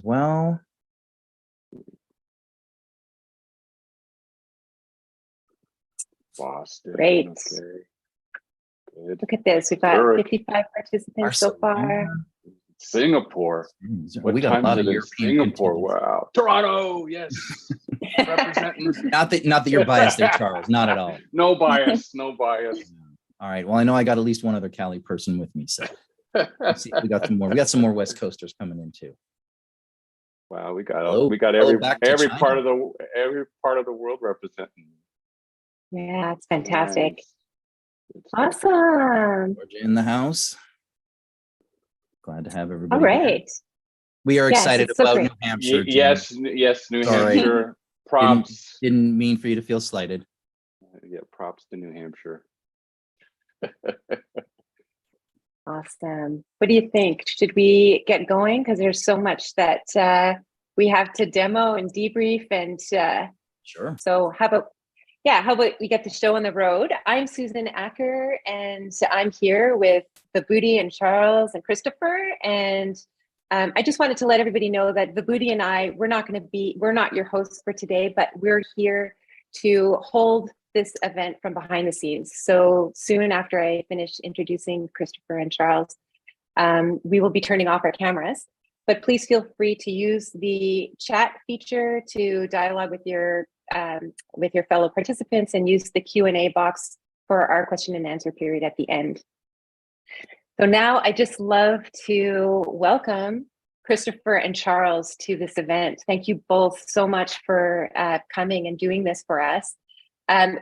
well. Boston. Great. Okay. Good. Look at this. We've got 55 participants so far. Singapore. We got a lot of European Singapore. Wow. Toronto. Yes. Representing. Not that you're biased there, Charles. Not at all. No bias. No bias. All right. Well, I know I got at least one other Cali person with me, so let's see. We got some more. We got some more West Coasters coming in too. Wow, we got every part of the world representing. Yeah, it's fantastic. Nice. Awesome. Georgia in the house. Glad to have everybody. All right. Here. We are excited about New Hampshire. Yes, New Hampshire. Props. Didn't mean for you to feel slighted. Yeah, props to New Hampshire. Awesome. What do you think? Should we get going? Because there's so much that we have to demo and debrief, and sure. So how about we get the show on the road? I'm Susan Acker, and I'm here with Vibhuti and Charles and Christopher. And I just wanted to let everybody know that Vibhuti and I, we're not your hosts for today, but we're here to hold this event from behind the scenes. So soon after I finish introducing Christopher and Charles, we will be turning off our cameras, but please feel free to use the chat feature to dialogue with your fellow participants, and use the Q&A box for our question and answer period at the end. So now I just love to welcome Christopher and Charles to this event. Thank you both so much for coming and doing this for us.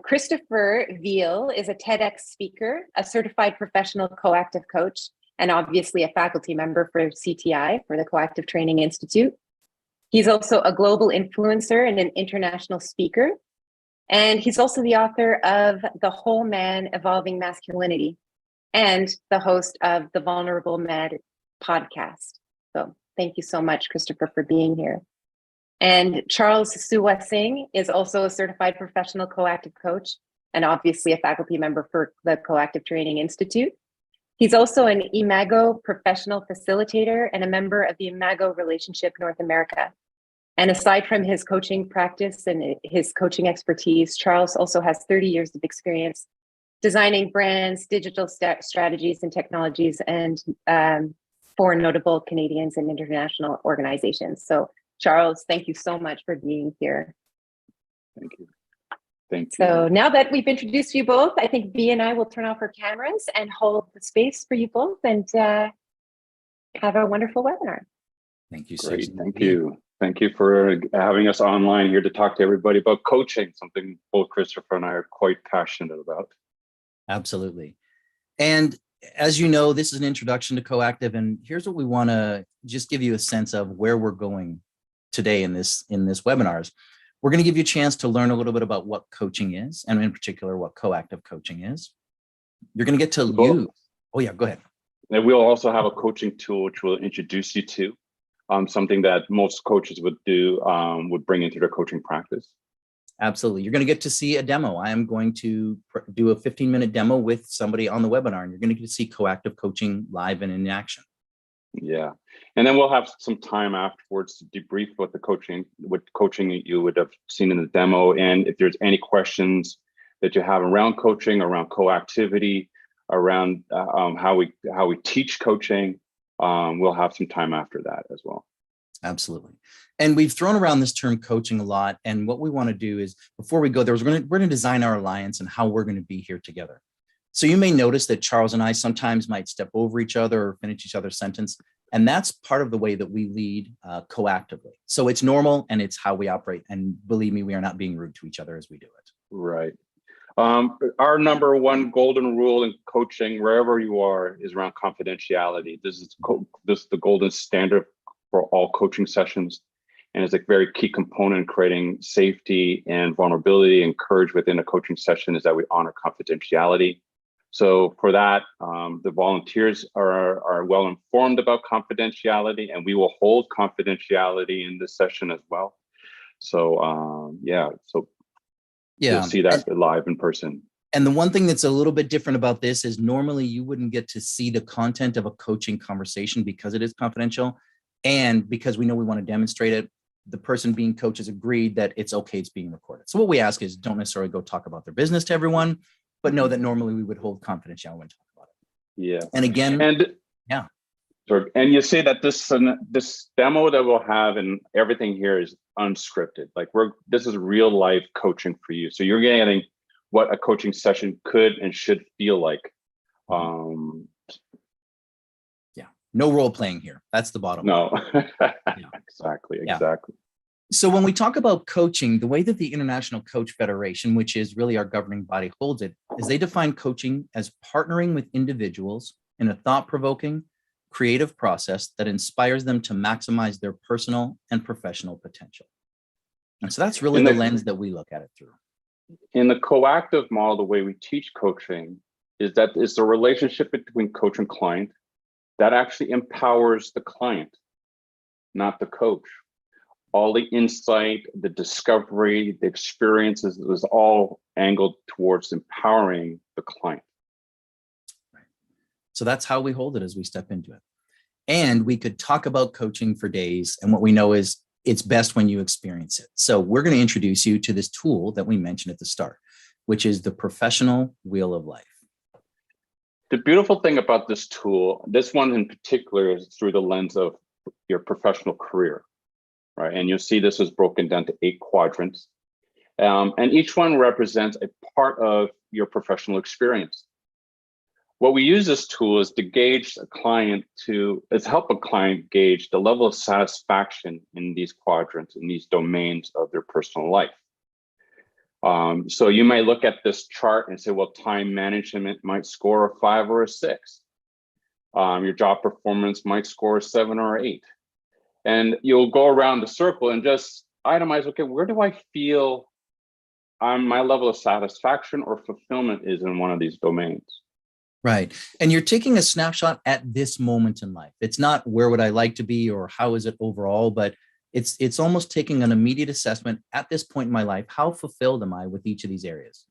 Christopher Veal is a TEDx speaker, a certified professional coactive coach, and obviously a faculty member for CTI, for the Coactive Training Institute. He's also a global influencer and an international speaker. And he's also the author of The Whole Man, Evolving Masculinity, and the host of the Vulnerable Man podcast. So thank you so much, Christopher, for being here. And Charles Sue-Wah-Sing is also a certified professional coactive coach, and obviously a faculty member for the Coactive Training Institute. He's also an Imago professional facilitator and a member of the Imago Relationship North America. And aside from his coaching practice and his coaching expertise, Charles also has 30 years of experience designing brands, digital strategies and technologies, and for notable Canadians and international organizations. So Charles, thank you so much for being here. Thank you. Thank you. So now that we've introduced you both, I think V and I will turn off our cameras and hold the space for you both, and have a wonderful webinar. Thank you, Great. Susan. Thank you. Thank you for having us online here to talk to everybody about coaching, something both Christopher and I are quite passionate about. Absolutely. And as you know, this is an introduction to Coactive, and here's what we want to just give you a sense of where we're going today in this webinars. We're going to give you a chance to learn a little bit about what coaching is, and in particular, what coactive coaching is. You're going to get to use. Oh yeah, go ahead. And we'll also have a coaching tool which we'll introduce you to, something that most coaches would do, would bring into their coaching practice. Absolutely. You're going to get to see a demo. I am going to do a 15-minute demo with somebody on the webinar, and you're going to get to see coactive coaching live and in action. Yeah. And then we'll have some time afterwards to debrief what coaching you would have seen in the demo. And if there's any questions that you have around coaching, around coactivity, around how we teach coaching, we'll have some time after that as well. Absolutely. And we've thrown around this term coaching a lot. And what we want to do is, before we go there, we're going to design our alliance and how we're going to be here together. So you may notice that Charles and I sometimes might step over each other or finish each other's sentence. And that's part of the way that we lead coactively. So it's normal and it's how we operate. And believe me, we are not being rude to each other as we do it. Right. Our number one golden rule in coaching, wherever you are, is around confidentiality. This is the golden standard for all coaching sessions. And it's a very key component in creating safety and vulnerability and courage within a coaching session, is that we honor confidentiality. So for that, the volunteers are well informed about confidentiality, and we will hold confidentiality in this session as well. So you'll see that live in person. And the one thing that's a little bit different about this is normally you wouldn't get to see the content of a coaching conversation because it is confidential. And because we know we want to demonstrate it, the person being coached has agreed that it's okay, it's being recorded. So what we ask is don't necessarily go talk about their business to everyone, but know that normally we would hold confidentiality when talk about it. Yeah. And again, And yeah. Sure. And you say that this demo that we'll have and everything here is unscripted. Like this is real life coaching for you. So you're getting what a coaching session could and should feel like. Yeah. No role playing here. That's the bottom line. No. Yeah. Exactly. Yeah. Exactly. So when we talk about coaching, the way that the International Coach Federation, which is really our governing body, holds it, is they define coaching as partnering with individuals in a thought-provoking, creative process that inspires them to maximize their personal and professional potential. And so that's really the lens that we look at it through. In the coactive model, the way we teach coaching is that it's a relationship between coach and client that actually empowers the client, not the coach. All the insight, the discovery, the experiences is all angled towards empowering the client. Right. So that's how we hold it as we step into it. And we could talk about coaching for days. And what we know is it's best when you experience it. So we're going to introduce you to this tool that we mentioned at the start, which is the Professional Wheel of Life. The beautiful thing about this tool, this one in particular, is through the lens of your professional career, right? And you'll see this is broken down to 8 quadrants. And each one represents a part of your professional experience. What we use this tool is to gauge a client help a client gauge the level of satisfaction in these quadrants, in these domains of their personal life. So you might look at this chart and say, well, time management might score a 5 or a 6. Your job performance might score a 7 or 8. And you'll go around the circle and just itemize, okay, where do I feel my level of satisfaction or fulfillment is in one of these domains? Right. And you're taking a snapshot at this moment in life. It's not where would I like to be or how is it overall, but it's almost taking an immediate assessment at this point in my life. How fulfilled am I with each of these areas?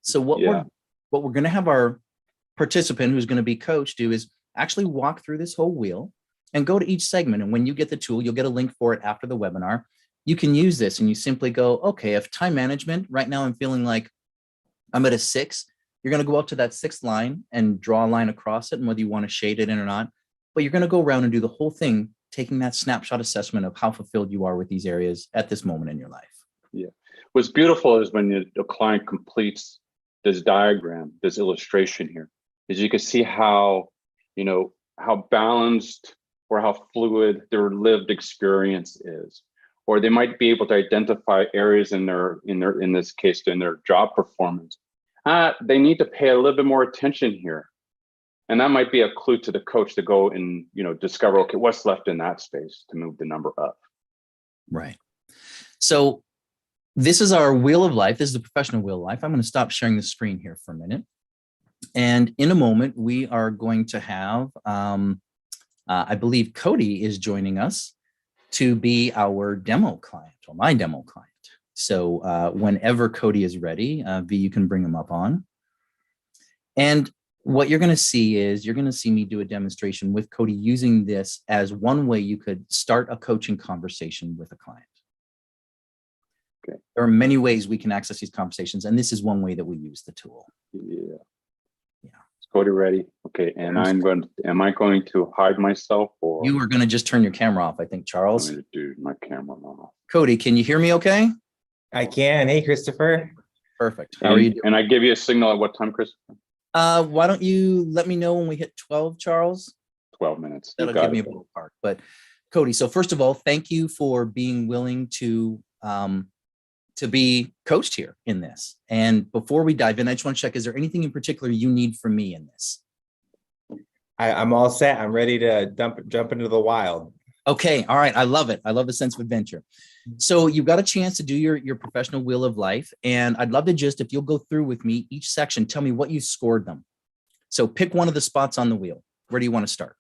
So what we're going to have our participant who's going to be coached do is actually walk through this whole wheel and go to each segment. And when you get the tool, you'll get a link for it after the webinar. You can use this and you simply go, okay, if time management, right now I'm feeling like I'm at a 6, you're going to go up to that 6th line and draw a line across it, and whether you want to shade it in or not, but you're going to go around and do the whole thing, taking that snapshot assessment of how fulfilled you are with these areas at this moment in your life. Yeah. What's beautiful is when the client completes this diagram, this illustration here, is you can see how balanced or how fluid their lived experience is. Or they might be able to identify areas in this case, in their job performance. They need to pay a little bit more attention here. And that might be a clue to the coach to go and, discover, okay, what's left in that space to move the number up. Right. So this is our wheel of life. This is the professional wheel of life. I'm going to stop sharing the screen here for a minute. And in a moment, we are going to have, I believe Cody is joining us to be our demo client, or my demo client. So whenever Cody is ready, V, you can bring him up on. And what you're going to see is you're going to see me do a demonstration with Cody using this as one way you could start a coaching conversation with a client. Okay. There are many ways we can access these conversations, and this is one way that we use the tool. Yeah. Is Cody ready? Okay. And am I going to hide myself, or? You are going to just turn your camera off, I think, Charles. I'm going to do my camera off. Cody, can you hear me okay? I can. Hey, Christopher. Perfect. How are you doing? And I give you a signal at what time, Christopher? Why don't you let me know when we hit 12, Charles? 12 minutes. That'll give me a ballpark. But Cody, so first of all, thank you for being willing to be coached here in this. And before we dive in, I just want to check, is there anything in particular you need from me in this? I'm all set. I'm ready to jump into the wild. Okay. All right. I love it. I love the sense of adventure. So you've got a chance to do your professional wheel of life. And I'd love to if you'll go through with me each section, tell me what you scored them. So pick one of the spots on the wheel. Where do you want to start?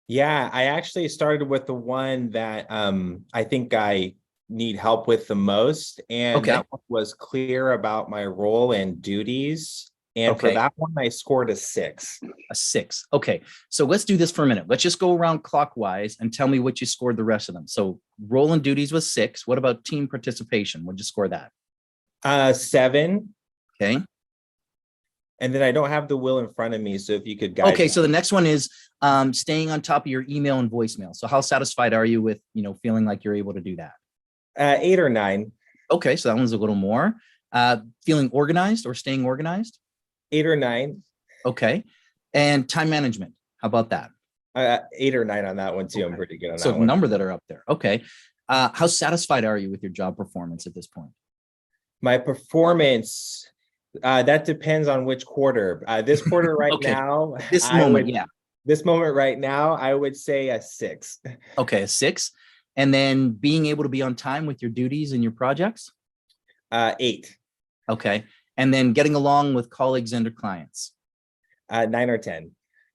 Yeah, I actually started with the one that I think I need help with the most. And that one was clear about my role and duties. And for Okay. that one, I scored a 6. A 6. Okay. So let's do this for a minute. Let's just go around clockwise and tell me what you scored the rest of them. So role and duties was 6. What about team participation? What'd you score that? 7. Okay. And then I don't have the wheel in front of me. So if you could guide Okay. me. So the next one is staying on top of your email and voicemail. So how satisfied are you with, feeling like you're able to do that? 8 or 9. Okay. So that one's a little more. Feeling organized or staying organized? 8 or 9. Okay. And time management. How about that? 8 or 9 on that one too. Okay. I'm pretty good on So that one. number that are up there. Okay. How satisfied are you with your job performance at this point? My performance, that depends on which quarter. This quarter right Okay. now, This moment, yeah. This moment right now, I would say a 6. Okay, a 6. And then being able to be on time with your duties and your projects? 8. Okay. And then getting along with colleagues and or clients? 9 or 10.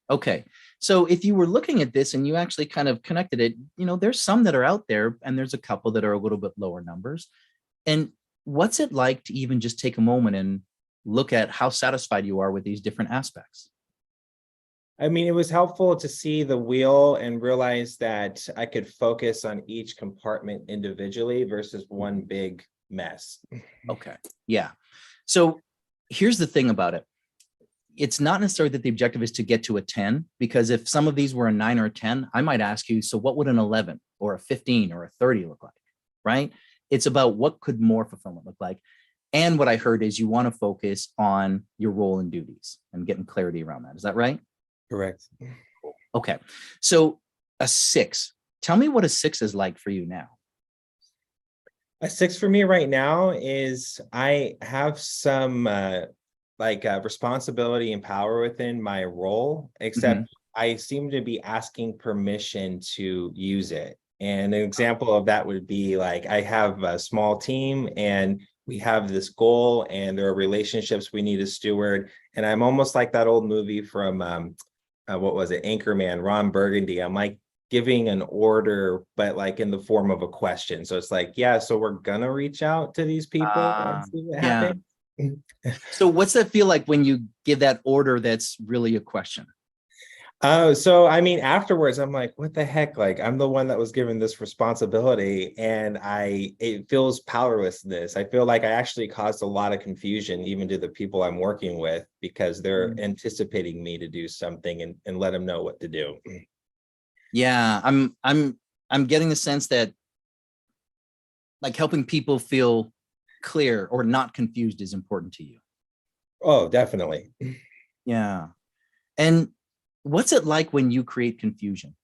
Okay. So if you were looking at this and you actually kind of connected it, there's some that are out there and there's a couple that are a little bit lower numbers. And what's it like to even just take a moment and look at how satisfied you are with these different aspects? I mean, it was helpful to see the wheel and realize that I could focus on each compartment individually versus one big mess. Okay. Yeah. So here's the thing about it. It's not necessarily that the objective is to get to a 10, because if some of these were a 9 or a 10, I might ask you, so what would an 11 or a 15 or a 30 look like, right? It's about what could more fulfillment look like. And what I heard is you want to focus on your role and duties and getting clarity around that. Is that right? Correct. Okay. So a 6, tell me what a 6 is like for you now. A 6 for me right now is I have some responsibility and power within my role, except I seem to be asking permission to use it. And an example of that would be like, I have a small team and we have this goal and there are relationships we need to steward. And I'm almost like that old movie from, what was it? Anchorman, Ron Burgundy. I'm like giving an order, but like in the form of a question. So it's like, yeah, so we're gonna reach out to these people and see what happens. So what's that feel like when you give that order that's really a question? So I mean, afterwards, I'm like, what the heck? Like, I'm the one that was given this responsibility, and it feels powerlessness. I feel like I actually caused a lot of confusion, even to the people I'm working with, because they're anticipating me to do something and let them know what to do. Yeah, I'm getting the sense that like helping people feel clear or not confused is important to you. Oh, definitely. Yeah. And what's it like when you create confusion?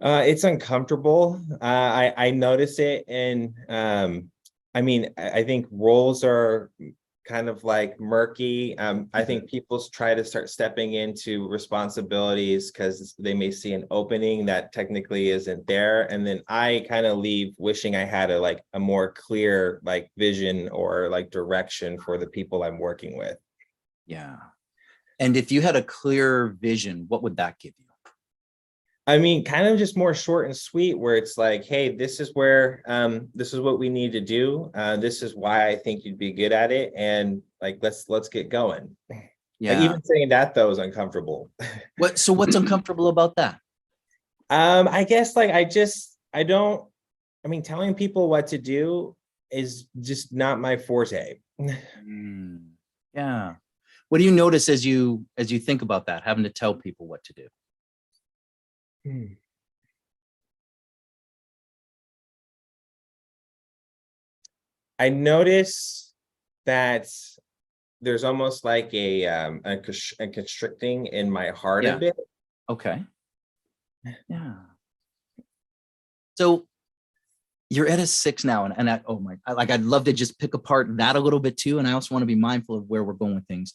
It's uncomfortable. I notice it, and I mean, I think roles are kind of like murky. I think people try to start stepping into responsibilities because they may see an opening that technically isn't there, and then I kind of leave wishing I had a more clear vision or direction for the people I'm working with. Yeah. And if you had a clear vision, what would that give you? I mean, kind of just more short and sweet, where it's like, hey, this is what we need to do. This is why I think you'd be good at it. And let's get going. Yeah. Even saying that though is uncomfortable. So what's uncomfortable about that? I guess telling people what to do is just not my forte. Yeah. What do you notice as you think about that, having to tell people what to do? I notice that there's almost like a constricting in my heart a bit. Okay. Yeah. So you're at a 6 now, and I'd love to just pick apart that a little bit too. And I also want to be mindful of where we're going with things.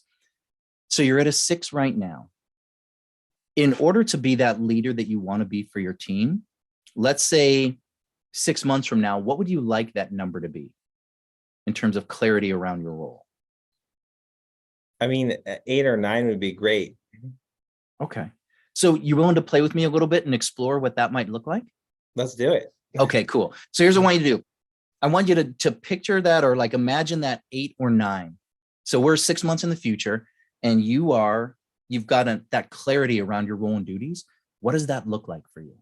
So you're at a 6 right now. In order to be that leader that you want to be for your team, let's say 6 months from now, what would you like that number to be in terms of clarity around your role? I mean, 8 or 9 would be great. Okay. So you're willing to play with me a little bit and explore what that might look like? Let's do it. Okay, cool. So here's what I want you to do. I want you to picture that, or imagine that 8 or 9 So we're 6 months in the future, and you've got that clarity around your role and duties. What does that look like for you?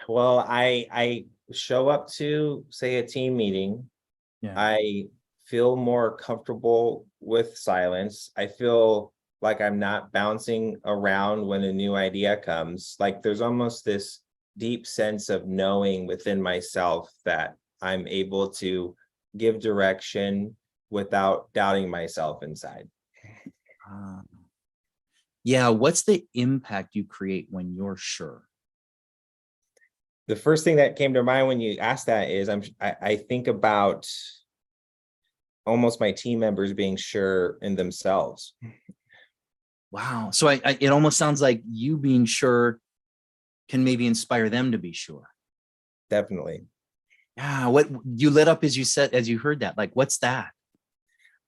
Well, I show up to, say, a team meeting. Yeah. I feel more comfortable with silence. I feel like I'm not bouncing around when a new idea comes. Like there's almost this deep sense of knowing within myself that I'm able to give direction without doubting myself inside. Yeah. What's the impact you create when you're sure? The first thing that came to mind when you asked that is I think about almost my team members being sure in themselves. Wow. So it almost sounds like you being sure can maybe inspire them to be sure. Definitely. Yeah. What you lit up as you heard that, like, what's that?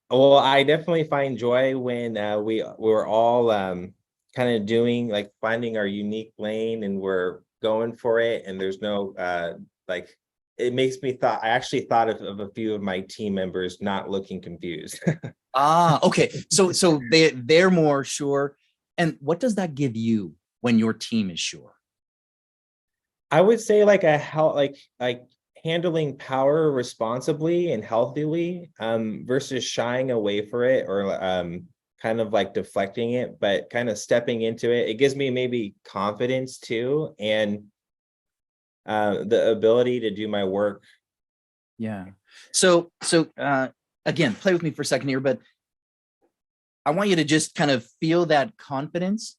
Well, I definitely find joy when we're all kind of doing, like, finding our unique lane and we're going for it, and there's no like, it makes me I actually thought of a few of my team members not looking confused. Okay. So they're more sure. And what does that give you when your team is sure? I would say like like handling power responsibly and healthily, versus shying away for it or kind of like deflecting it, but kind of stepping into it. It gives me maybe confidence too, and the ability to do my work. Yeah. So again, play with me for a second here, but I want you to just kind of feel that confidence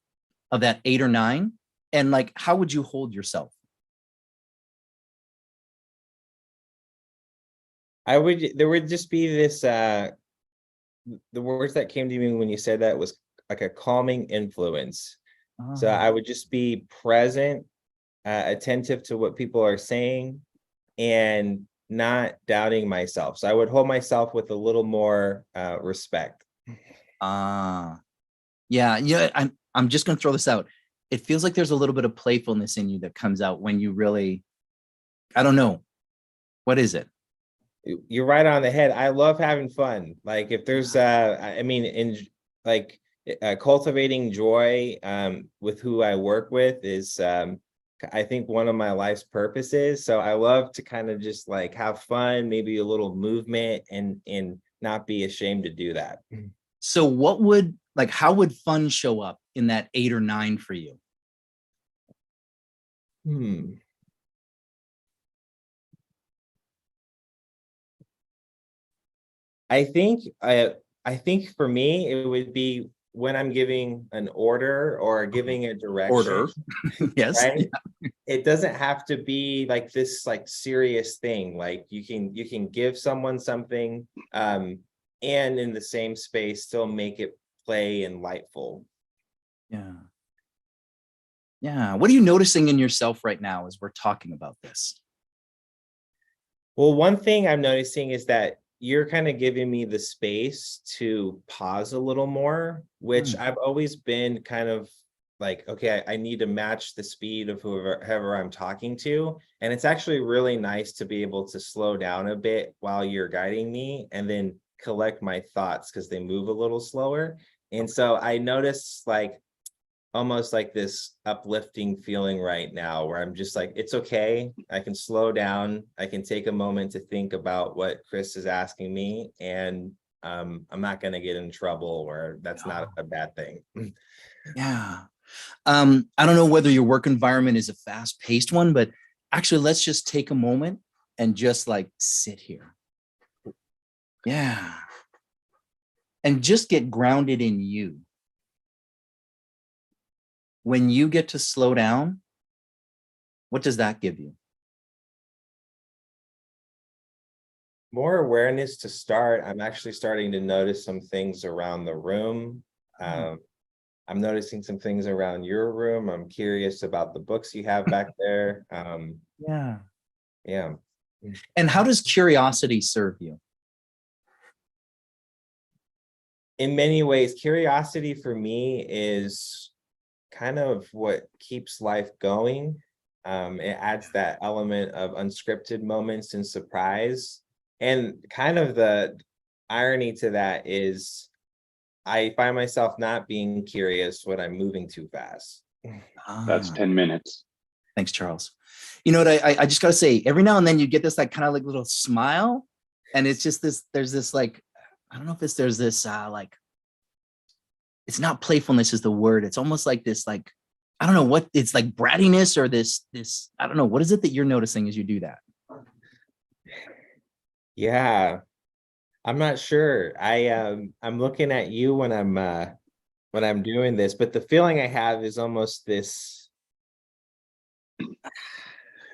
of that 8 or 9, and like, how would you hold yourself? There would just be this, the words that came to me when you said that was like a calming influence. So I would just be present, attentive to what people are saying, and not doubting myself. So I would hold myself with a little more respect. Yeah. I'm just going to throw this out. It feels like there's a little bit of playfulness in you that comes out when you really, I don't know. What is it? You're right on the head. I love having fun. Like if there's I mean, in like cultivating joy with who I work with is I think one of my life's purposes. So I love to kind of just like have fun, maybe a little movement, and not be ashamed to do that. So how would fun show up in that 8 or 9 for you? I think for me, it would be when I'm giving an order or giving a direction. Order. Yes. Right? Yeah. It doesn't have to be like this like serious thing. Like you can give someone something, and in the same space still make it play and lightful. Yeah. Yeah. What are you noticing in yourself right now as we're talking about this? Well, one thing I'm noticing is that you're kind of giving me the space to pause a little more, which I've always been kind of like, okay, I need to match the speed of whoever I'm talking to. And it's actually really nice to be able to slow down a bit while you're guiding me and then collect my thoughts because they move a little slower. And so I noticed like almost like this uplifting feeling right now where I'm just like, it's okay. I can slow down. I can take a moment to think about what Chris is asking me, and I'm not going to get in trouble, or that's not a bad thing. Yeah. I don't know whether your work environment is a fast-paced one, but actually let's just take a moment and just like sit here. Yeah. And just get grounded in you. When you get to slow down, what does that give you? More awareness to start. I'm actually starting to notice some things around the room. I'm noticing some things around your room. I'm curious about the books you have back there. Yeah. Yeah. And how does curiosity serve you? In many ways, curiosity for me is kind of what keeps life going. It adds that element of unscripted moments and surprise. And kind of the irony to that is I find myself not being curious when I'm moving too fast. That's Ah, 10 minutes. thanks, Charles. You know what? I just gotta say, every now and then you get this like kind of like little smile, and it's just this. There's this like, I don't know if there's this like, it's not playfulness is the word. It's almost like this like, I don't know what it's like, brattiness or this I don't know, what is it that you're noticing as you do that? Yeah, I'm not sure. I'm looking at you when I'm doing this, but the feeling I have is almost this,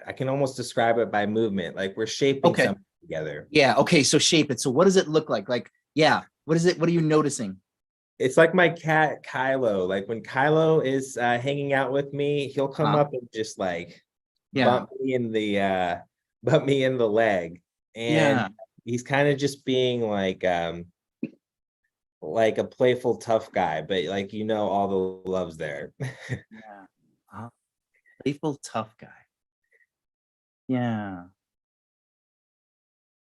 I can almost describe it by movement, like we're shaping Okay. something together. Yeah. Okay. So shape it. So what does it look like? Like, yeah. What is it? What are you noticing? It's like my cat Kylo. Like when Kylo is hanging out with me, he'll come up and just like Yeah. bump me in the leg. And Yeah. he's kind of just being like a playful tough guy, but like all the love's there. Yeah. Playful tough guy. Yeah.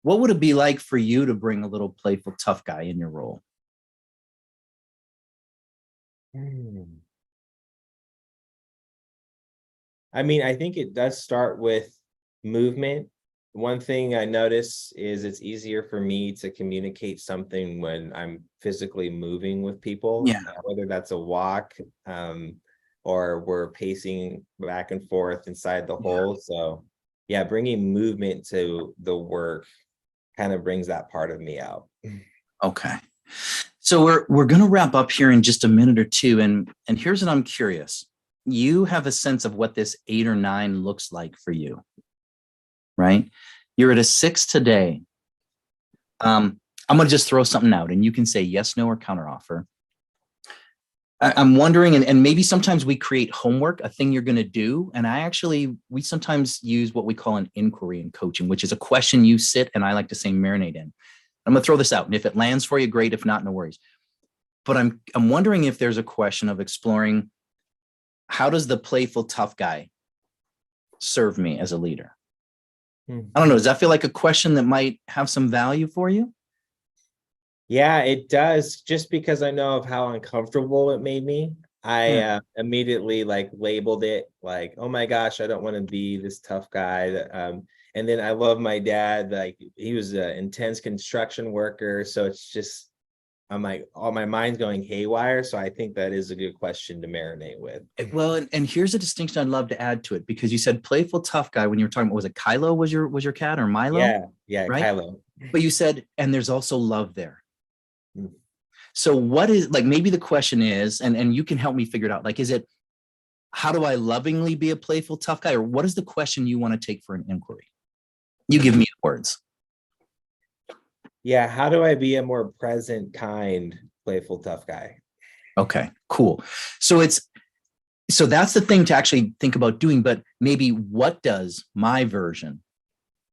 What would it be like for you to bring a little playful tough guy in your role? I mean, I think it does start with movement. One thing I notice is it's easier for me to communicate something when I'm physically moving with people, Yeah. whether that's a walk, or we're pacing back and forth inside the Yeah. hole. So yeah, bringing movement to the work kind of brings that part of me out. Okay. So we're going to wrap up here in just a minute or two, and here's what I'm curious. You have a sense of what this 8 or 9 looks like for you, right? You're at a 6 today. I'm going to just throw something out, and you can say yes, no, or counteroffer. I'm wondering, and maybe sometimes we create homework, a thing you're going to do. And we sometimes use what we call an inquiry in coaching, which is a question you sit, and I like to say marinate in. I'm going to throw this out. And if it lands for you, great. If not, no worries. But I'm wondering if there's a question of exploring, how does the playful tough guy serve me as a leader? I don't know. Does that feel like a question that might have some value for you? Yeah, it does. Just because I know of how uncomfortable it made me, I immediately like labeled it like, oh my gosh, I don't want to be this tough guy. And then I love my dad. Like he was an intense construction worker, so it's just I'm like, all my mind's going haywire. So I think that is a good question to marinate with. Well, and here's a distinction I'd love to add to it, because you said playful tough guy when you were talking about, was it Kylo was your cat, or Milo? Yeah, Right. Kylo. But you said, and there's also love there. Mm. So what is, like, maybe the question is, and you can help me figure it out. Like, is it, how do I lovingly be a playful tough guy? Or what is the question you want to take for an inquiry? You give me words. Yeah, how do I be a more present, kind, playful, tough guy? Okay, cool. So that's the thing to actually think about doing, but maybe what does my version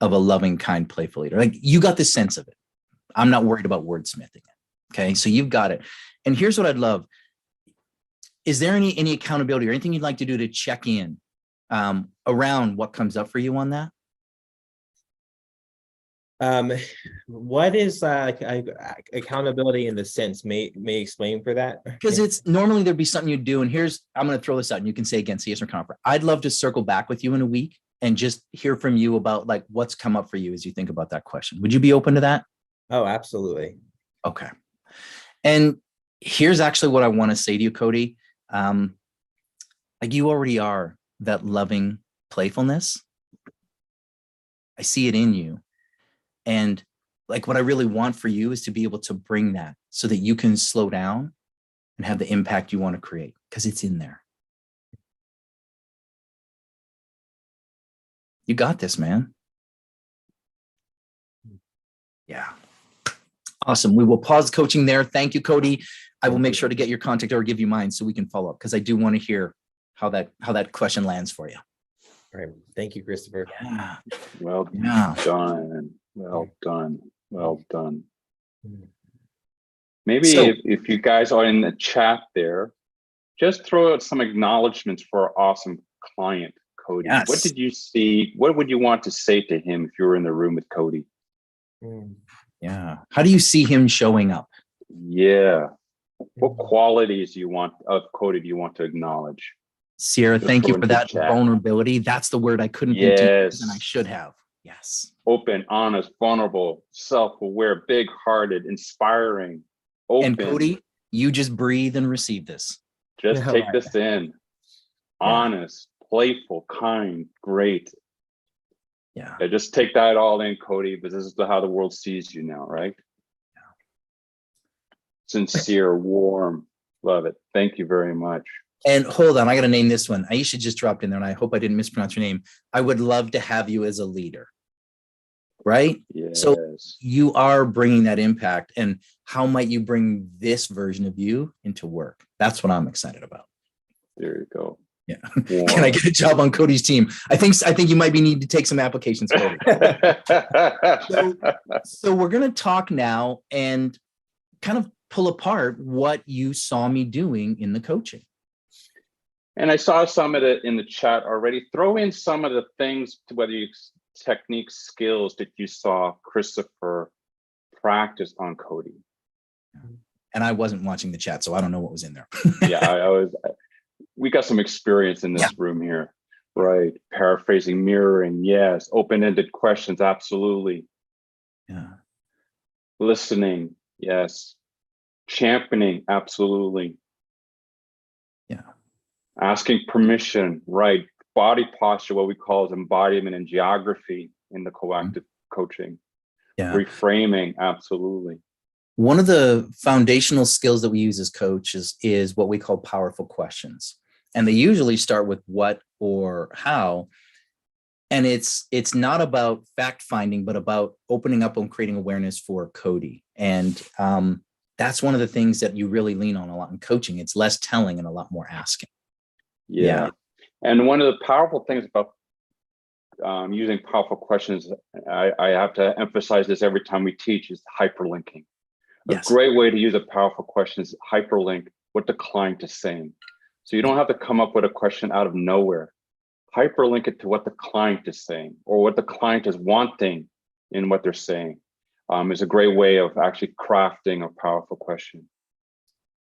of a loving, kind, playful leader, like, you got the sense of it. I'm not worried about wordsmithing it. Okay, so you've got it. And here's what I'd love. Is there any accountability or anything you'd like to do to check in around what comes up for you on that? What is accountability in the sense? May explain for that? Because it's normally there'd be something you do, and I'm going to throw this out, and you can say against yes or confer. I'd love to circle back with you in a week and just hear from you about like what's come up for you as you think about that question. Would you be open to that? Oh, absolutely. Okay. And here's actually what I want to say to you, Cody. Like, you already are that loving playfulness. I see it in you. And like, what I really want for you is to be able to bring that so that you can slow down and have the impact you want to create, because it's in there. You got this, man. Yeah. Awesome. We will pause coaching there. Thank you, Cody. I will make sure to get your contact or give you mine so we can follow up, because I do want to hear how that question lands for you. All right. Thank you, Christopher. Yeah. Well done. Well done. Well done. Maybe if you guys are in the chat there, just throw out some acknowledgments for our awesome client, Cody. Yes. What did you see? What would you want to say to him if you were in the room with Cody? Yeah. How do you see him showing up? Yeah. What qualities do you want of Cody do you want to acknowledge? Sierra, Just thank go you for into that chat. vulnerability. That's the word I couldn't think to use, and I Yes. should have. Yes. Open, honest, vulnerable, self-aware, big-hearted, inspiring, open. And Cody, you just breathe and receive this. Just Yeah, take right. this in. Yeah. Honest, playful, kind, great. Yeah. Yeah, just take that all in, Cody, because this is how the world sees you now, right? Yeah. Sincere, warm, love it. Thank you very much. And hold on, I got to name this one. Aisha just dropped in there, and I hope I didn't mispronounce your name. I would love to have you as a leader, right? Yes. So you are bringing that impact, and how might you bring this version of you into work? That's what I'm excited about. There you go. Yeah. Warm. Can I get a job on Cody's team? I think you might need to take some applications, Cody. So we're going to talk now and kind of pull apart what you saw me doing in the coaching. And I saw some of it in the chat already. Throw in some of the things, whether you techniques, skills that you saw Christopher practice on Cody. And I wasn't watching the chat, so I don't know what was in there. Yeah, we got some experience in this room here, right? Paraphrasing, mirroring, yes. Open-ended questions, absolutely. Yeah. Listening, yes. Championing, absolutely. Yeah. Asking permission, right? Body posture, what we call as embodiment and geography in the coactive coaching. Yeah. Reframing, absolutely. One of the foundational skills that we use as coaches is what we call powerful questions. And they usually start with what or how. And it's not about fact finding, but about opening up and creating awareness for Cody. And that's one of the things that you really lean on a lot in coaching. It's less telling and a lot more asking. Yeah. And one of the powerful things about using powerful questions, I have to emphasize this every time we teach, is hyperlinking. Yes. A great way to use a powerful question is hyperlink what the client is saying. So you don't have to come up with a question out of nowhere. Hyperlink it to what the client is saying or what the client is wanting in what they're saying. Is a great way of actually crafting a powerful question.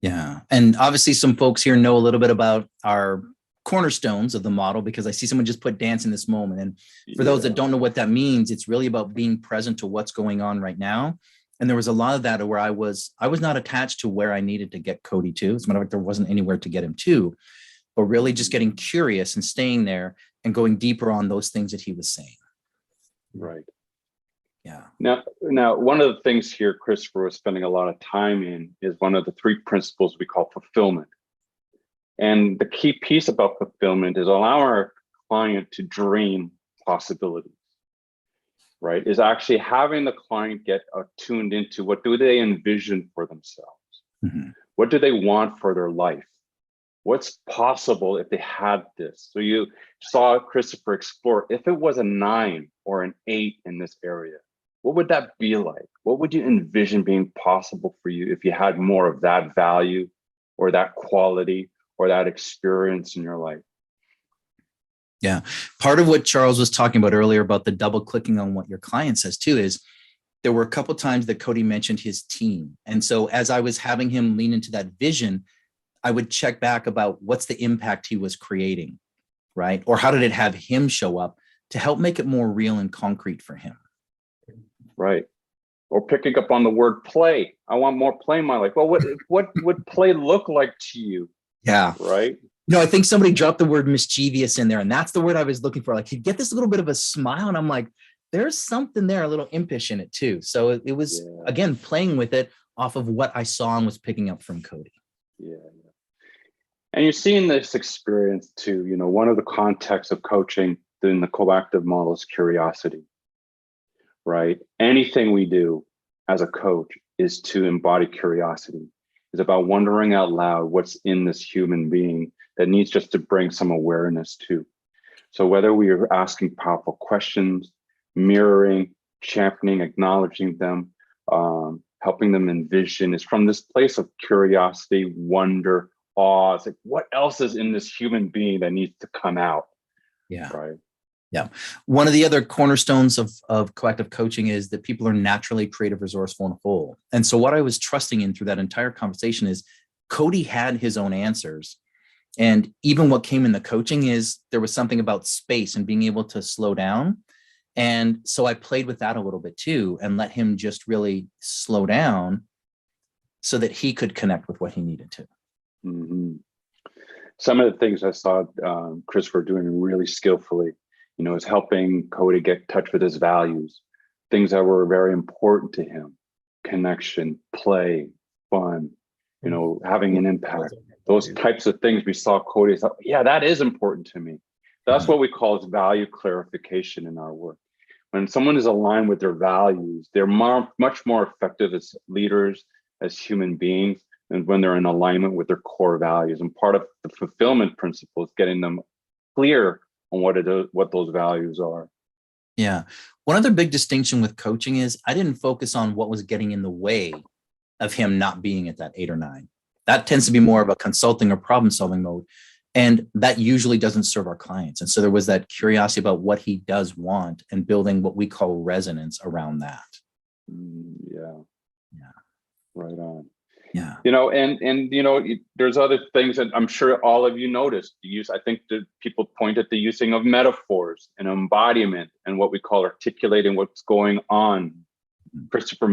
Yeah. And obviously some folks here know a little bit about our cornerstones of the model, because I see someone just put dance in this moment. And for those that don't know what that means, it's really about being present to what's going on right now. And there was a lot of that where I was not attached to where I needed to get Cody to. As a matter of fact, there wasn't anywhere to get him to, but really just getting curious and staying there and going deeper on those things that he was saying. Right. Yeah. Now, one of the things here Christopher was spending a lot of time in is one of the 3 principles we call fulfillment. And the key piece about fulfillment is allow our client to dream possibilities, right? Is actually having the client get attuned into what do they envision for themselves? Mm-hmm. What do they want for their life? What's possible if they had this? So you saw Christopher explore, if it was a 9 or an 8 in this area, what would that be like? What would you envision being possible for you if you had more of that value or that quality or that experience in your life? Yeah. Part of what Charles was talking about earlier about the double clicking on what your client says too is there were a couple times that Cody mentioned his team. And so as I was having him lean into that vision, I would check back about what's the impact he was creating, right? Or how did it have him show up to help make it more real and concrete for him? Right. Or picking up on the word play. I want more play in my life. Well, what would play look like to you? Yeah. Right. No, I think somebody dropped the word mischievous in there, and that's the word I was looking for. Like, you get this little bit of a smile, and I'm like, there's something there, a little impish in it too. So it was, again, playing with it off of what I saw and was picking up from Cody. Yeah. And you're seeing this experience too. You know, one of the contexts of coaching in the coactive model is curiosity, right? Anything we do as a coach is to embody curiosity. It's about wondering out loud what's in this human being that needs just to bring some awareness to. So whether we are asking powerful questions, mirroring, championing, acknowledging them, helping them envision, is from this place of curiosity, wonder, awe. It's like, what else is in this human being that needs to come out? Yeah. Right. Yeah. One of the other cornerstones of collective coaching is that people are naturally creative, resourceful, and whole. And so what I was trusting in through that entire conversation is Cody had his own answers. And even what came in the coaching is there was something about space and being able to slow down. And so I played with that a little bit too, and let him just really slow down so that he could connect with what he needed to. Mm-hmm. Some of the things I saw Christopher doing really skillfully, is helping Cody get in touch with his values, things that were very important to him: connection, play, fun, having an impact. Those types of things we saw Cody thought, yeah, that is important to me. That's what we call as value clarification in our work. When someone is aligned with their values, they're much more effective as leaders, as human beings, and when they're in alignment with their core values. And part of the fulfillment principle is getting them clear on what those values are. Yeah. One other big distinction with coaching is I didn't focus on what was getting in the way of him not being at that 8 or 9. That tends to be more of a consulting or problem solving mode. And that usually doesn't serve our clients. And so there was that curiosity about what he does want and building what we call resonance around that. Yeah. Right on. Yeah. There's other things that I'm sure all of you noticed. I think that people point at the using of metaphors and embodiment and what we call articulating what's going on. Christopher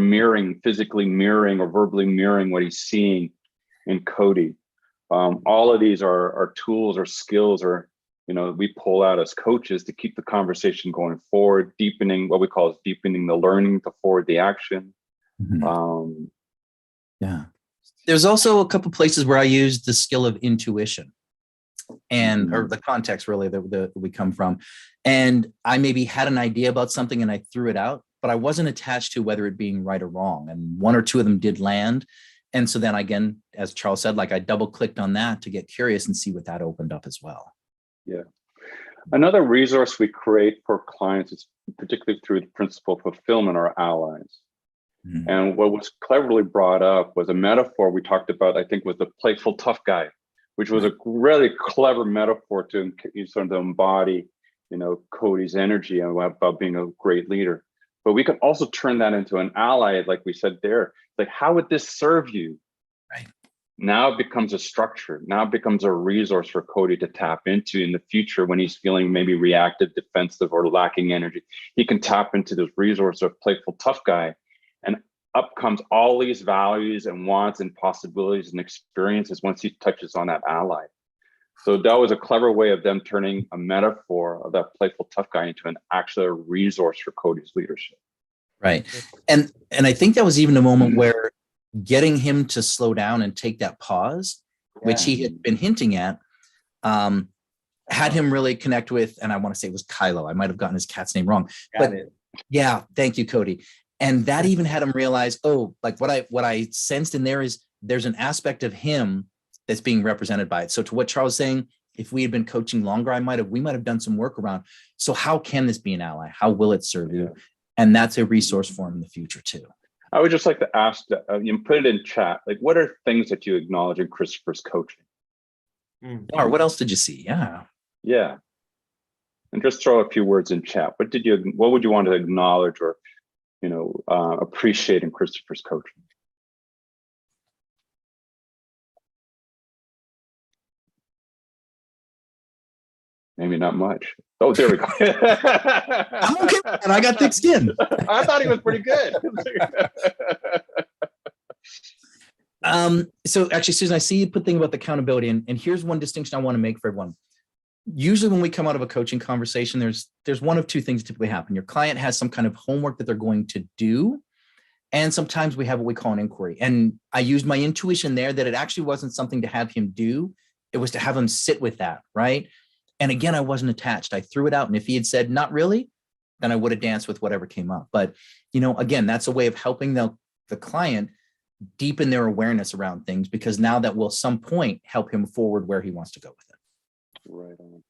physically mirroring or verbally mirroring what he's seeing in Cody. All of these are tools or skills we pull out as coaches to keep the conversation going forward, deepening the learning to forward the action. Mm-hmm. Yeah. There's also a couple places where I use the skill of intuition and or the context really that we come from. And I maybe had an idea about something and I threw it out, but I wasn't attached to whether it being right or wrong. And one or two of them did land. And so then again, as Charles said, I double clicked on that to get curious and see what that opened up as well. Yeah. Another resource we create for clients is particularly through the principle of fulfillment, our allies. Mm-hmm. And what was cleverly brought up was a metaphor we talked about, I think, was the playful tough guy, which was a really clever metaphor to sort of embody, Cody's energy and about being a great leader. But we could also turn that into an ally, like we said there. Like, how would this serve you? Right. Now it becomes a structure. Now it becomes a resource for Cody to tap into in the future when he's feeling maybe reactive, defensive, or lacking energy. He can tap into this resource of playful tough guy, and up comes all these values and wants and possibilities and experiences once he touches on that ally. So that was a clever way of them turning a metaphor of that playful tough guy into an actual resource for Cody's leadership. Right. And I think that was even a moment where getting him to slow down and take that pause, which he had been hinting at, had him really connect with, and I want to say it was Kylo. I might have gotten his cat's name wrong. Yeah, thank you, Cody. And that even had him realize, what I sensed in there is there's an aspect of him that's being represented by it. So to what Charles was saying, if we had been coaching longer, we might have done some work around. So how can this be an ally? How will it serve you? And that's a resource for him in the future too. I would just like to ask that you put it in chat. Like, what are things that you acknowledge in Christopher's coaching? Or what else did you see? Yeah. And just throw a few words in chat. What would you want to acknowledge or appreciate in Christopher's coaching? Maybe not much. Oh, there we go. I'm okay, and I got thick skin. I thought he was pretty good. So actually, Susan, I see you put thing about the accountability, and here's one distinction I want to make for everyone. Usually when we come out of a coaching conversation, there's one of two things typically happen. Your client has some kind of homework that they're going to do. And sometimes we have what we call an inquiry. And I used my intuition there that it actually wasn't something to have him do. It was to have him sit with that, right? And again, I wasn't attached. I threw it out. And if he had said, not really, then I would have danced with whatever came up. But, again, that's a way of helping the client deepen their awareness around things, because now that will some point help him forward where he wants to go with it. Right on.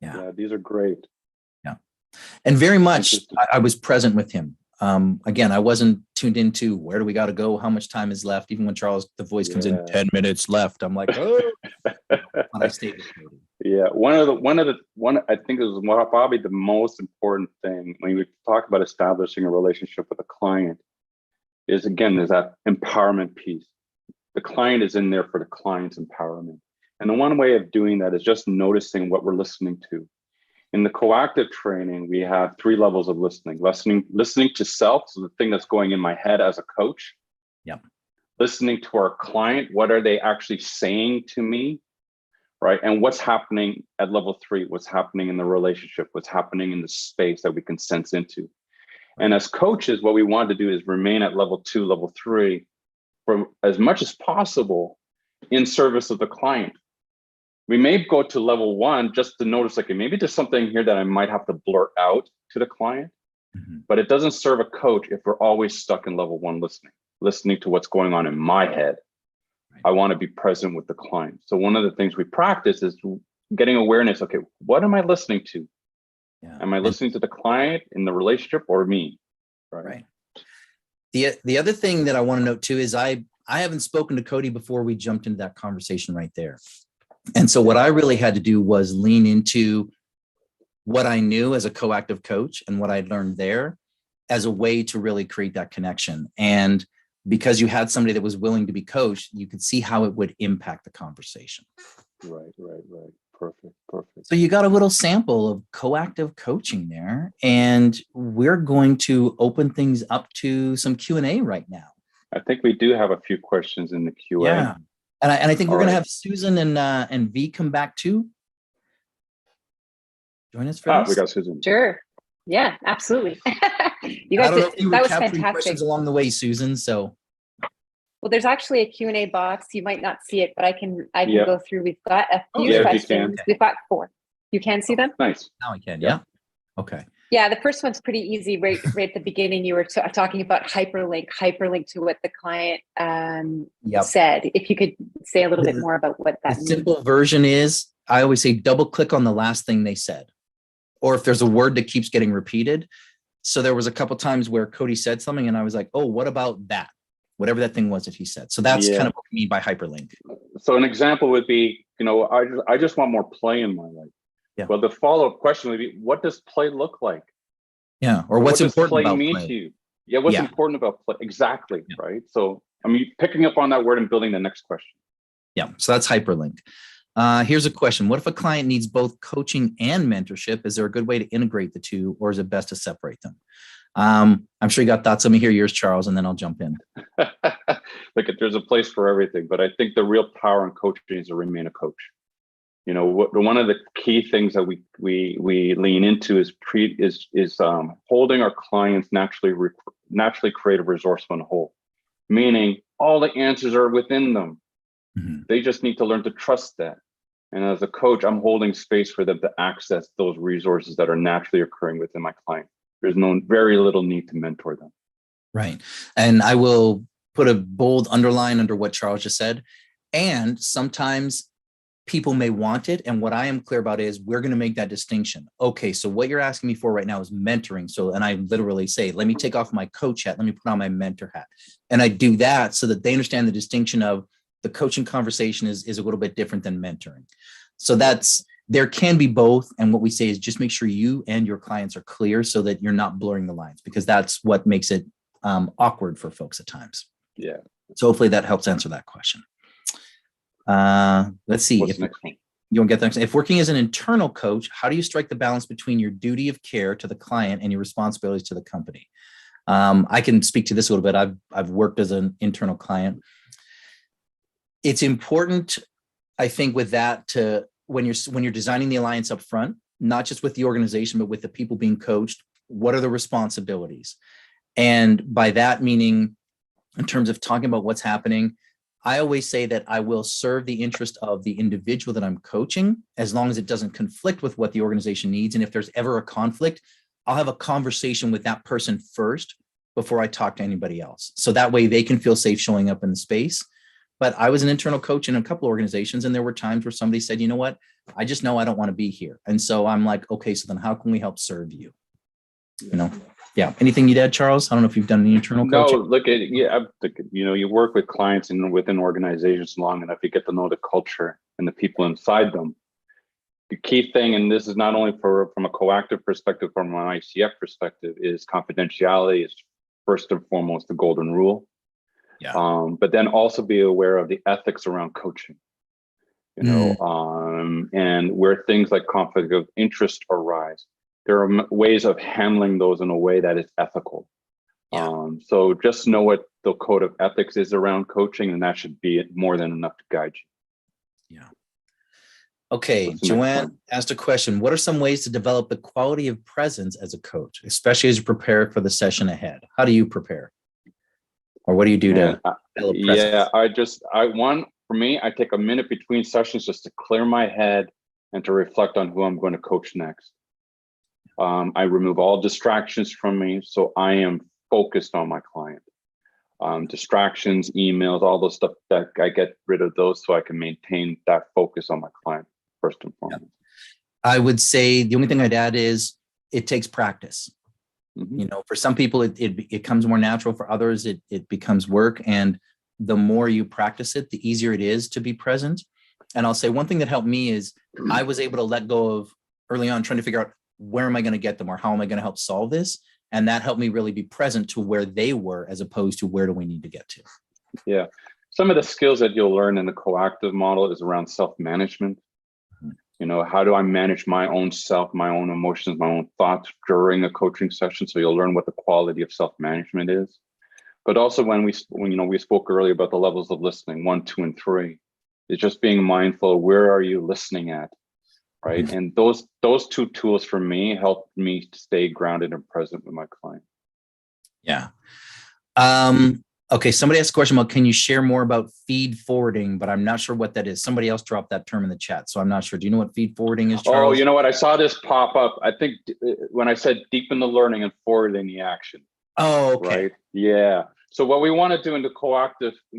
Yeah, these are great. Yeah. And very much, I was present with him. Again, I wasn't tuned into where do we got to go, how much time is left. Even when Charles, the voice comes in, 10 minutes left, I'm like, oh, but I stayed with Cody. Yeah, one I think is probably the most important thing when we talk about establishing a relationship with a client is that empowerment piece. The client is in there for the client's empowerment. And the one way of doing that is just noticing what we're listening to. In the coactive training, we have 3 levels of listening. Listening to self, so the thing that's going in my head as a coach. Yep. Listening to our client, what are they actually saying to me? Right. And what's happening at level 3, what's happening in the relationship, what's happening in the space that we can sense into. And as coaches, what we want to do is remain at level 2, level 3, for as much as possible in service of the client. We may go to level 1 just to notice, like, maybe there's something here that I might have to blurt out to the client, but it doesn't serve a coach if we're always stuck in level 1 listening to what's going on in my head. I want to be present with the client. So one of the things we practice is getting awareness. Okay, what am I listening to? Yeah. Am I listening to the client in the relationship or me? Right. The other thing that I want to note too is I haven't spoken to Cody before we jumped into that conversation right there. And so what I really had to do was lean into what I knew as a coactive coach and what I'd learned there as a way to really create that connection. And because you had somebody that was willing to be coached, you could see how it would impact the conversation. Right. Perfect. So you got a little sample of coactive coaching there, and we're going to open things up to some Q&A right now. I think we do have a few questions in the Q&A. Yeah. And I think we're going to have Susan and V come back too. Join us for this. We got Susan. Sure. Yeah, absolutely. You guys, that was fantastic. Questions along the way, Susan. So, well, there's actually a Q&A box. You might not see it, but I can go through. We've got a few questions. We've got 4. You can see them? Nice. Now I can. Yeah. Okay. Yeah, the first one's pretty easy. Right at the beginning, you were talking about hyperlink to what the client said. If you could say a little bit more about what that means. The simple version is, I always say double click on the last thing they said, or if there's a word that keeps getting repeated. So there was a couple times where Cody said something and I was like, oh, what about that? Whatever that thing was that he said. So that's kind of what we mean by hyperlink. So an example would be, I just want more play in my life. Yeah. Well, the follow-up question would be, what does play look like? Yeah. Or what's important about play to you? Yeah. What's important about play? Exactly. Yeah. Right. So picking up on that word and building the next question. Yeah. So that's hyperlink. Here's a question. What if a client needs both coaching and mentorship? Is there a good way to integrate the two, or is it best to separate them? I'm sure you got thoughts. Let me hear yours, Charles, and then I'll jump in. Look, there's a place for everything, but I think the real power in coaching is to remain a coach. One of the key things that we lean into is holding our clients naturally creative, resourceful, and whole. Meaning, all the answers are within them. Mm-hmm. They just need to learn to trust that. And as a coach, I'm holding space for them to access those resources that are naturally occurring within my client. There's very little need to mentor them. Right. And I will put a bold underline under what Charles just said. And sometimes people may want it. And what I am clear about is we're going to make that distinction. Okay, so what you're asking me for right now is mentoring. So, and I literally say, let me take off my coach hat. Let me put on my mentor hat. And I do that so that they understand the distinction of the coaching conversation is a little bit different than mentoring. So there can be both. And what we say is just make sure you and your clients are clear so that you're not blurring the lines, because that's what makes it awkward for folks at times. Yeah. So hopefully that helps answer that question. Let's see. You won't get the next. If working as an internal coach, how do you strike the balance between your duty of care to the client and your responsibilities to the company? I can speak to this a little bit. I've worked as an internal client. It's important, I think, with that to when you're designing the alliance up front, not just with the organization, but with the people being coached, what are the responsibilities? And by that meaning, in terms of talking about what's happening, I always say that I will serve the interest of the individual that I'm coaching, as long as it doesn't conflict with what the organization needs. And if there's ever a conflict, I'll have a conversation with that person first before I talk to anybody else. So that way they can feel safe showing up in the space. But I was an internal coach in a couple of organizations, and there were times where somebody said, you know what, I just know I don't want to be here. And so I'm like, okay, so then how can we help serve you? Yeah. Anything you'd add, Charles? I don't know if you've done any internal No, coaching. look at you work with clients and within organizations long enough, you get to know the culture and the people inside them. The key thing, and this is not only from a coactive perspective, from an ICF perspective, is confidentiality is first and foremost the golden rule. Yeah. But then also be aware of the ethics around coaching, and where things like conflict of interest arise. There are ways of handling those in a way that is ethical. Yeah. So just know what the code of ethics is around coaching, and that should be more than enough to guide you. Yeah. Okay, Joanne asked a question. What are some ways to develop the quality of presence as a coach, especially as you prepare for the session ahead? How do you prepare? Or what do you do to develop presence? For me, I take a minute between sessions just to clear my head and to reflect on who I'm going to coach next. I remove all distractions from me, so I am focused on my client. Distractions, emails, all those stuff, that I get rid of those so I can maintain that focus on my client first and foremost. Yeah. I would say the only thing I'd add is it takes practice. Mm-hmm. For some people, it comes more natural. For others, it becomes work. And the more you practice it, the easier it is to be present. And I'll say one thing that helped me is I was able to let go of early on trying to figure out where am I going to get them or how am I going to help solve this? And that helped me really be present to where they were as opposed to where do we need to get to. Yeah. Some of the skills that you'll learn in the coactive model is around self-management. How do I manage my own self, my own emotions, my own thoughts during a coaching session? So you'll learn what the quality of self-management is. But also when we spoke earlier about the levels of listening, 1, 2, and 3, is just being mindful of where are you listening at, right? Mm-hmm. And those two tools for me help me stay grounded and present with my client. Yeah. Okay, somebody asked a question about, can you share more about feed forwarding? But I'm not sure what that is. Somebody else dropped that term in the chat, so I'm not sure. Do you know what feed forwarding is, Charles? Oh, you know what? I saw this pop up. I think when I said deepen the learning and forwarding the action. Oh, okay. Right? Yeah. So what we want to do in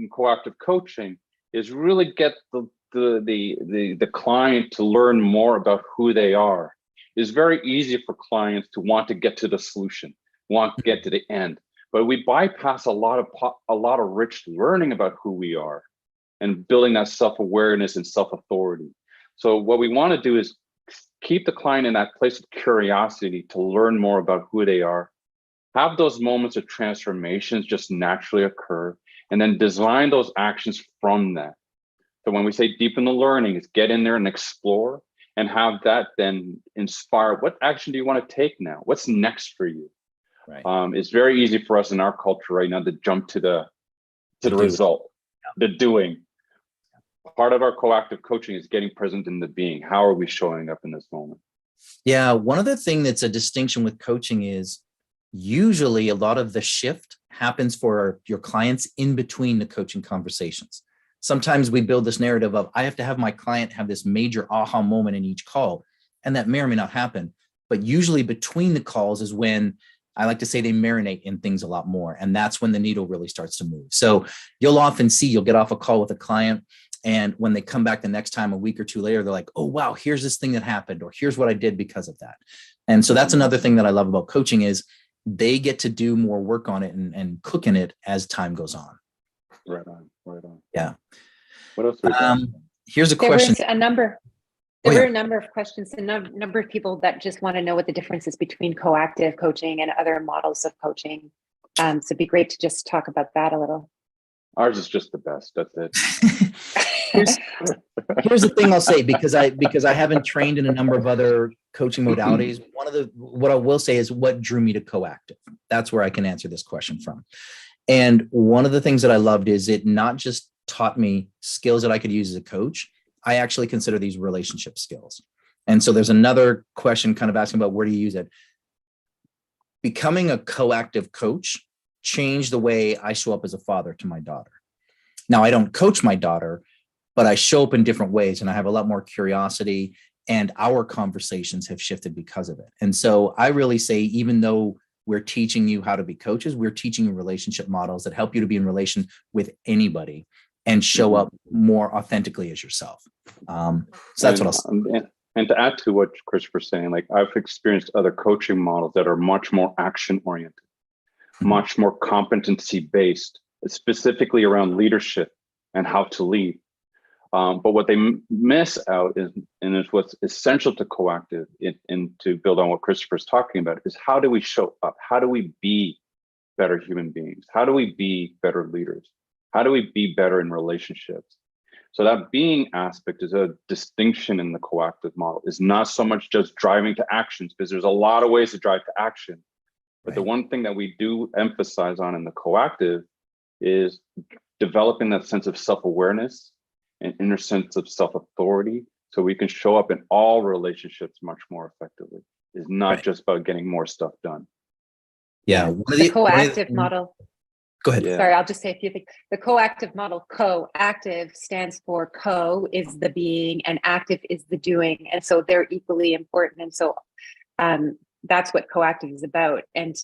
coactive coaching is really get the client to learn more about who they are. It's very easy for clients to want to get to the solution, want to get to the end. But we bypass a lot of rich learning about who we are and building that self-awareness and self-authority. So what we want to do is keep the client in that place of curiosity to learn more about who they are, have those moments of transformations just naturally occur, and then design those actions from that. So when we say deepen the learning, is get in there and explore and have that then inspire, what action do you want to take now? What's next for you? Right. It's very easy for us in our culture right now to jump to the result, the doing. Part of our coactive coaching is getting present in the being. How are we showing up in this moment? Yeah, one other thing that's a distinction with coaching is usually a lot of the shift happens for your clients in between the coaching conversations. Sometimes we build this narrative of, I have to have my client have this major aha moment in each call, and that may or may not happen. But usually between the calls is when I like to say they marinate in things a lot more. And that's when the needle really starts to move. So you'll often see, you'll get off a call with a client, and when they come back the next time, a week or two later, they're like, oh, wow, here's this thing that happened, or here's what I did because of that. And so that's another thing that I love about coaching is they get to do more work on it and cook in it as time goes on. Right on. Yeah. What else? Here's a question. There were a number of questions, a number of people that just want to know what the difference is between coactive coaching and other models of coaching. So it'd be great to just talk about that a little. Ours is just the best. That's it. Here's the thing I'll say, because I haven't trained in a number of other coaching modalities. What I will say is what drew me to coactive. That's where I can answer this question from. And one of the things that I loved is it not just taught me skills that I could use as a coach. I actually consider these relationship skills. And so there's another question kind of asking about where do you use it? Becoming a coactive coach changed the way I show up as a father to my daughter. Now, I don't coach my daughter, but I show up in different ways and I have a lot more curiosity, and our conversations have shifted because of it. And so I really say, even though we're teaching you how to be coaches, we're teaching you relationship models that help you to be in relation with anybody and show up more authentically as yourself. So that's what I'll say. And to add to what Christopher's saying, like I've experienced other coaching models that are much more action oriented, much more competency based, specifically around leadership and how to lead. But what they miss out is, and it's what's essential to coactive, and to build on what Christopher's talking about, is how do we show up? How do we be better human beings? How do we be better leaders? How do we be better in relationships? So that being aspect is a distinction in the coactive model. It's not so much just driving to actions, because there's a lot of ways to drive to action. But the one thing that we do emphasize on in the coactive is developing that sense of self-awareness and inner sense of self-authority, so we can show up in all relationships much more effectively. It's not just about getting more stuff done. Yeah. The coactive model. Go ahead. Sorry, I'll just say a few things. The coactive model, coactive stands for co is the being and active is the doing. And so they're equally important. And so that's what coactive is about. And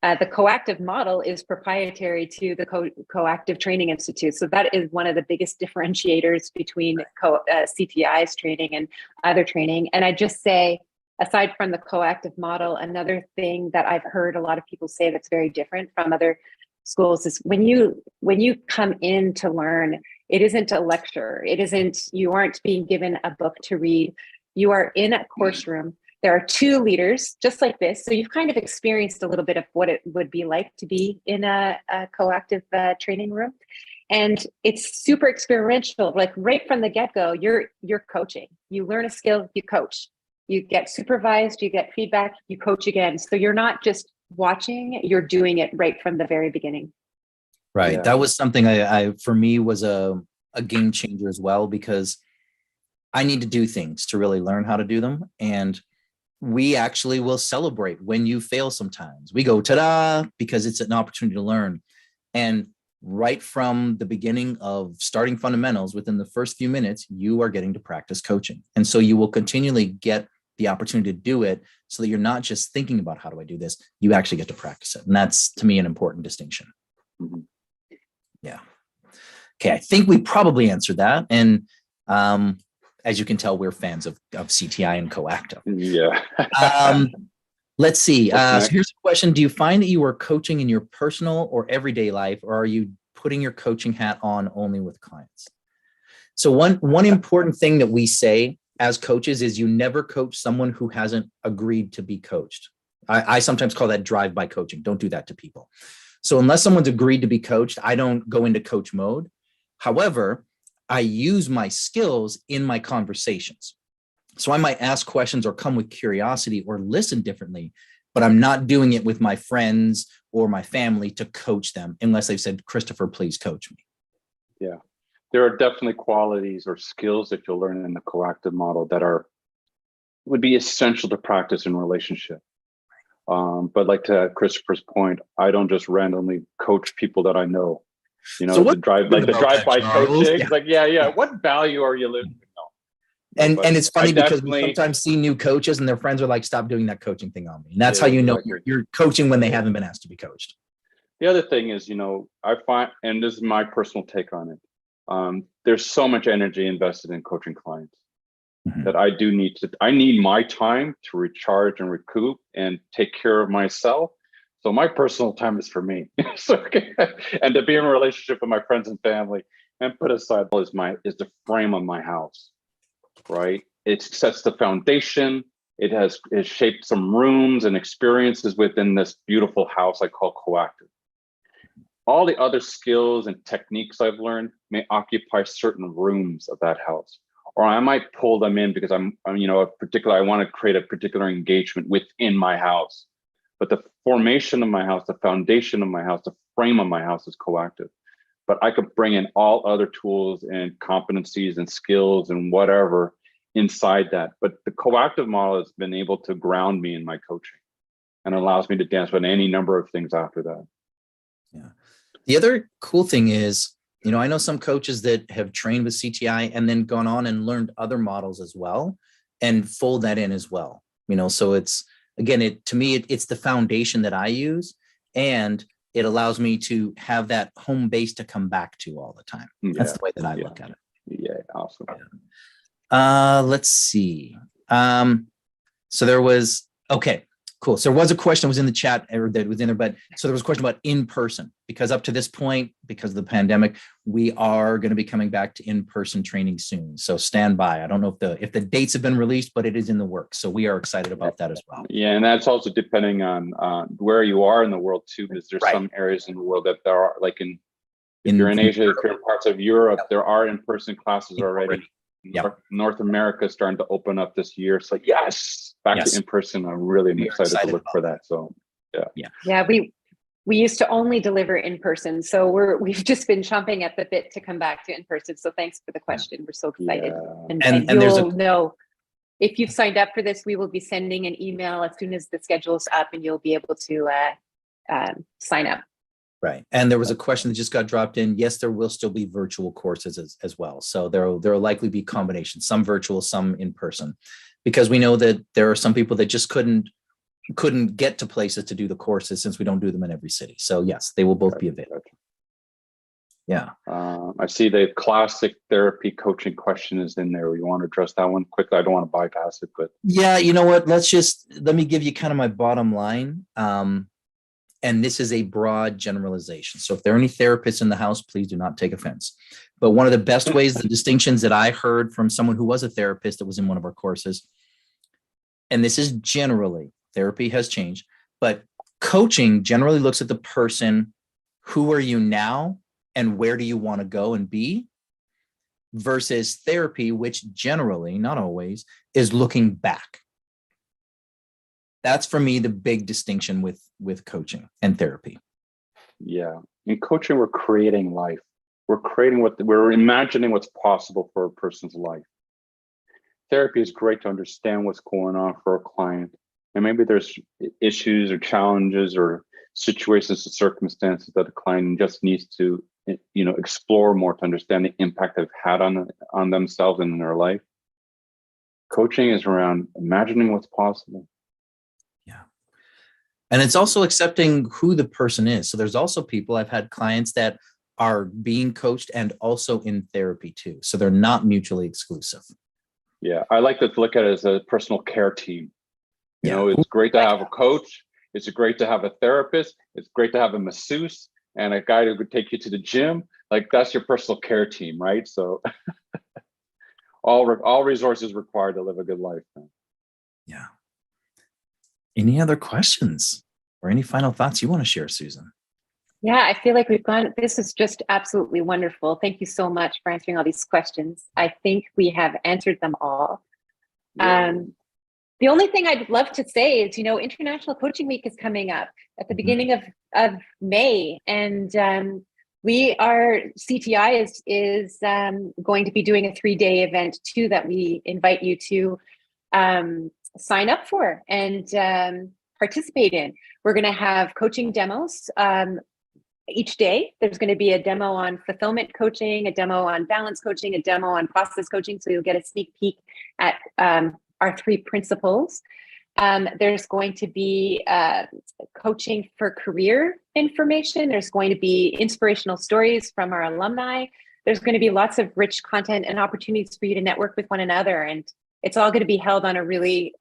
the coactive model is proprietary to the Coactive Training Institute. So that is one of the biggest differentiators between CTI's training and other training. And I just say, aside from the coactive model, another thing that I've heard a lot of people say that's very different from other schools is when you come in to learn, it isn't a lecture. It isn't, you aren't being given a book to read. You are in a course room. There are two leaders just like this. So you've kind of experienced a little bit of what it would be like to be in a coactive training room. And it's super experiential. Like right from the get-go, you're coaching. You learn a skill, you coach. You get supervised, you get feedback, you coach again. So you're not just watching, you're doing it right from the very beginning. Right. Yeah. That was something I for me was a game changer as well, because I need to do things to really learn how to do them. And we actually will celebrate when you fail sometimes. We go, ta-da, because it's an opportunity to learn. And right from the beginning of starting fundamentals, within the first few minutes, you are getting to practice coaching. And so you will continually get the opportunity to do it, so that you're not just thinking about how do I do this, you actually get to practice it. And that's, to me, an important distinction. Mm-hmm. Yeah. Okay, I think we probably answered that. And as you can tell, we're fans of CTI and coactive. Yeah. Let's see. So here's a question. Do you find that you are coaching in your personal or everyday life, or are you putting your coaching hat on only with clients? So one important thing that we say as coaches is you never coach someone who hasn't agreed to be coached. I sometimes call that drive-by coaching. Don't do that to people. So unless someone's agreed to be coached, I don't go into coach mode. However, I use my skills in my conversations. So I might ask questions or come with curiosity or listen differently, but I'm not doing it with my friends or my family to coach them unless they've said, Christopher, please coach me. Yeah, there are definitely qualities or skills that you'll learn in the coactive model that would be essential to practice in relationship. But like to Christopher's point, I don't just randomly coach people that I know. You know, so the drive-by coaching. It's like, yeah. What value are you living? And it's funny because we sometimes see new coaches and their friends are like, stop doing that coaching thing on me. And that's how you know you're coaching when they haven't been asked to be coached. The other thing is, you know, I find, and this is my personal take on it, there's so much energy invested in coaching clients that I need my time to recharge and recoup and take care of myself. So my personal time is for me. And to be in a relationship with my friends and family and put aside is the frame of my house, right? It sets the foundation. It has shaped some rooms and experiences within this beautiful house I call coactive. All the other skills and techniques I've learned may occupy certain rooms of that house, or I might pull them in because I'm I want to create a particular engagement within my house. But the formation of my house, the foundation of my house, the frame of my house is coactive. But I could bring in all other tools and competencies and skills and whatever inside that. But the coactive model has been able to ground me in my coaching and allows me to dance with any number of things after that. Yeah. The other cool thing is, you know, I know some coaches that have trained with CTI and then gone on and learned other models as well and fold that in as well. You know, so it's, again, to me, it's the foundation that I use, and it allows me to have that home base to come back to all the time. That's the way that I look at it. Yeah, awesome. Let's see. So there was, okay, cool. So there was a question that was in the chat, or that was in there, but so there was a question about in person, because up to this point, because of the pandemic, we are going to be coming back to in-person training soon. So stand by. I don't know if the dates have been released, but it is in the works. So we are excited about that as well. Yeah, and that's also depending on where you are in the world too, because there's Right. some areas in the world that there are, like if you're in Asia, if you're in parts of Europe, there are in-person classes already. Yep. North America is starting to open up this year. So yes, back to in-person. I'm really excited to look for that. So Yeah, we used to only deliver in person, so we've just been chomping at the bit to come back to in person. So thanks for the question. We're so excited, yeah. and there's you'll know if you've signed up for this. We will be sending an email as soon as the schedule's up, and you'll be able to sign up. Right. And there was a question that just got dropped in. Yes, there will still be virtual courses as well. So there will likely be combinations, some virtual, some in person, because we know that there are some people that just couldn't get to places to do the courses, since we don't do them in every city. So yes, they will both be available. Yeah. I see the classic therapy coaching question is in there. You want to address that one quickly? I don't want to bypass it, but yeah, you know what? Let me give you kind of my bottom line. And this is a broad generalization. So if there are any therapists in the house, please do not take offense. But one of the best ways, the distinctions that I heard from someone who was a therapist that was in one of our courses, and this is generally, therapy has changed, but coaching generally looks at the person, who are you now and where do you want to go and be, versus therapy, which generally, not always, is looking back. That's for me the big distinction with coaching and therapy. Yeah, in coaching, we're creating life. We're imagining what's possible for a person's life. Therapy is great to understand what's going on for a client, and maybe there's issues or challenges or situations or circumstances that the client just needs to, explore more to understand the impact they've had on themselves and in their life. Coaching is around imagining what's possible. And it's also accepting who the person is. So there's also people, I've had clients that are being coached and also in therapy too. So they're not mutually exclusive. Yeah, I like to look at it as a personal care team. It's great to have a coach. It's great to have a therapist. It's great to have a masseuse and a guy who could take you to the gym. Like, that's your personal care team, right? So all resources required to live a good life. Yeah. Any other questions or any final thoughts you want to share, Susan? Yeah, I feel like this is just absolutely wonderful. Thank you so much for answering all these questions. I think we have answered them all. Yeah. The only thing I'd love to say is, International Coaching Week is coming up at the beginning of May. And CTI is going to be doing a 3-day event too, that we invite you to sign up for and participate in. We're going to have coaching demos each day. There's going to be a demo on fulfillment coaching, a demo on balance coaching, a demo on process coaching. So you'll get a sneak peek at our 3 principles. There's going to be coaching for career information. There's going to be inspirational stories from our alumni. There's going to be lots of rich content and opportunities for you to network with one another. And it's all going to be held on a really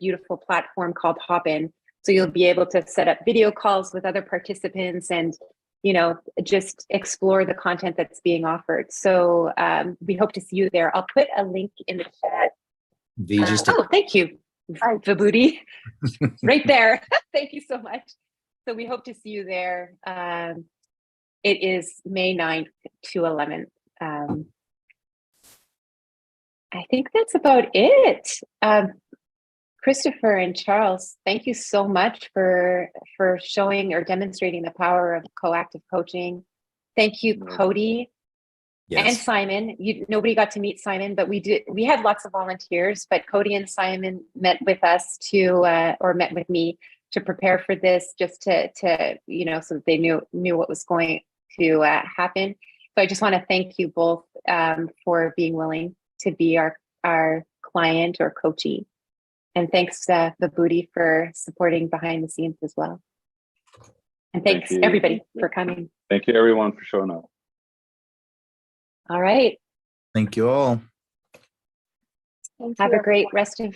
beautiful platform called Hopin. So you'll be able to set up video calls with other participants and, just explore the content that's being offered. So we hope to see you there. I'll put a link in the chat. Thank you, Vibhuti. Right there. Thank you so much. So we hope to see you there. It is May 9th to 11th. I think that's about it. Christopher and Charles, thank you so much for showing or demonstrating the power of coactive coaching. Thank you, Cody. Yes. And Simon. Nobody got to meet Simon, but we had lots of volunteers, but Cody and Simon met with us or met with me to prepare for this, just to so that they knew what was going to happen. So I just want to thank you both for being willing to be our client or coachee. And thanks Vibhuti for supporting behind the scenes as well. And thanks everybody for coming. Thank you everyone for showing up. All right. Thank you all. Have a great rest of